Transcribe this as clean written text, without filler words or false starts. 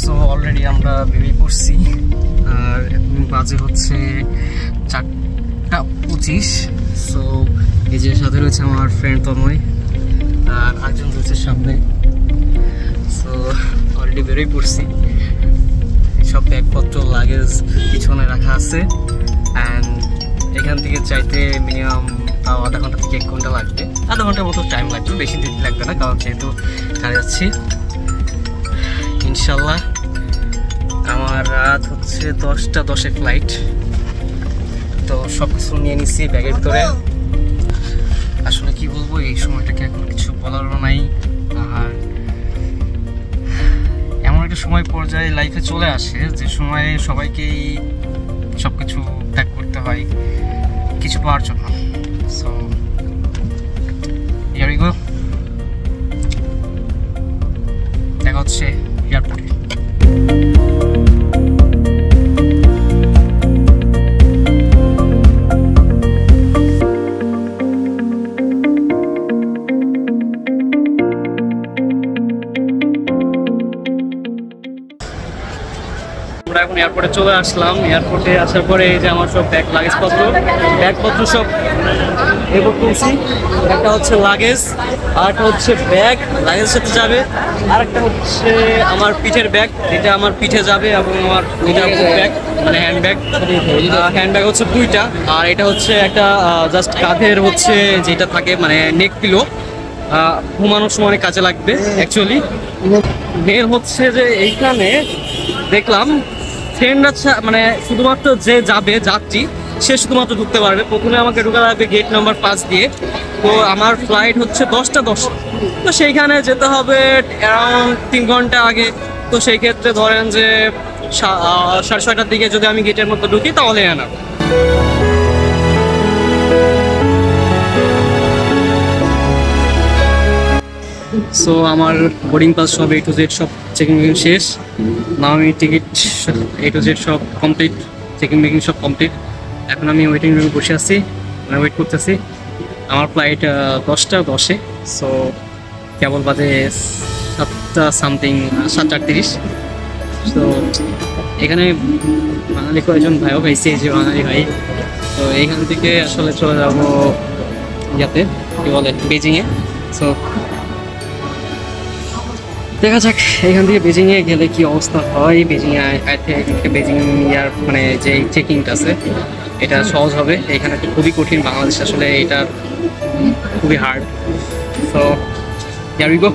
So already আমরা বেরিয়ে পড়ছি আর বাজে হচ্ছে 4:25। সো এই যে সাথে রয়েছে আমার ফ্রেন্ড তন্ময় আর আরেকজন রয়েছে সামনে। সো অলরেডি বেরিয়ে পড়ছি, সব ব্যাগপত্র লাগেজ পিছনে রাখা আছে। অ্যান্ড এখান থেকে চাইতে মিনিমাম তাও আধা ঘন্টা থেকে 1 ঘন্টা লাগবে, আধা ঘন্টার মতো টাইম লাগবে, বেশি দিন লাগবে না, কারণ যেহেতু কাজে যাচ্ছি। ইনশাল্লাহ আমার রাত হচ্ছে 10:10 ফ্লাইট, তো সব কিছু নিয়ে নিচ্ছি ব্যাগের ভিতরে। আসলে কি বলবো, এই সময়টাকে এখন কিছু বলারও নাই। আর এমন একটা সময় পর্যায়ে লাইফে চলে আসে যে সময়ে সবাইকেই সব কিছু ত্যাগ করতে হয় কিছু পাওয়ার জন্য। সো হিয়ার উই গো, দেখা হচ্ছে এয়ারপোর্টে। আমরা এখন এয়ারপোর্টে চলে আসলাম। এয়ারপোর্টে আসার পরে এই যে আমার সব ব্যাগপত্র সব এরপর তুলছি। একটা হচ্ছে লাগেজ, আরেকটা হচ্ছে ব্যাগ লাগেজের সাথে যাবে, আরেকটা হচ্ছে আমার পিঠের ব্যাগ, এটা আমার পিঠে যাবে, এবং আমার নিজের ব্যাগ মানে হ্যান্ডব্যাগ হচ্ছে 2টা। আর এটা হচ্ছে একটা জাস্ট কাঁধের হচ্ছে যেটা থাকে মানে নেক পিলো, ঘুমানোর সময় কাজে লাগবে অ্যাকচুয়ালি। মেন হচ্ছে যে এইখানে দেখলাম ফ্রেন্ডরা মানে শুধুমাত্র যে যাবে যাত্রী সে শুধুমাত্র ঢুকতে পারবে। প্রথমে আমাকে ঢুকা লাগবে গেট নাম্বার 5 দিয়ে। তো আমার ফ্লাইট হচ্ছে 10:10, তো সেইখানে যেতে হবে অ্যারাউন্ড 3 ঘন্টা আগে। তো সেই ক্ষেত্রে ধরেন যে 6:30টার দিকে যদি আমি গেটের মধ্যে ঢুকি তাহলে না। সো আমার বোর্ডিং পাস সব A to Z সব চেকিং শেষ। নাও আমি টিকিট A to Z সব কমপ্লিট, চেকিং সব কমপ্লিট। এখন আমি ওয়েটিং রুমে বসে আছি, মানে ওয়েট করতেছি। আমার ফ্লাইট 10:10। সো কেবল বাজে 7টা সামথিং, 7:38। তো এখানে বাঙালি কয়েকজন ভাইও পাইছি, এই যে বাঙালি ভাই। তো এইখান থেকে আসলে চলে যাবো ইয়াতে কি বলে বেজিংয়ে। সো দেখা যাক এখান থেকে বেজিংয়ে গেলে কি অবস্থা হয়। বেজিং ইয়ার মানে যে চেকিংটা আছে এটা সহজ হবে, এখানে তো খুবই কঠিন। বাংলাদেশ আসলে এটা খুবই hard. So here we go.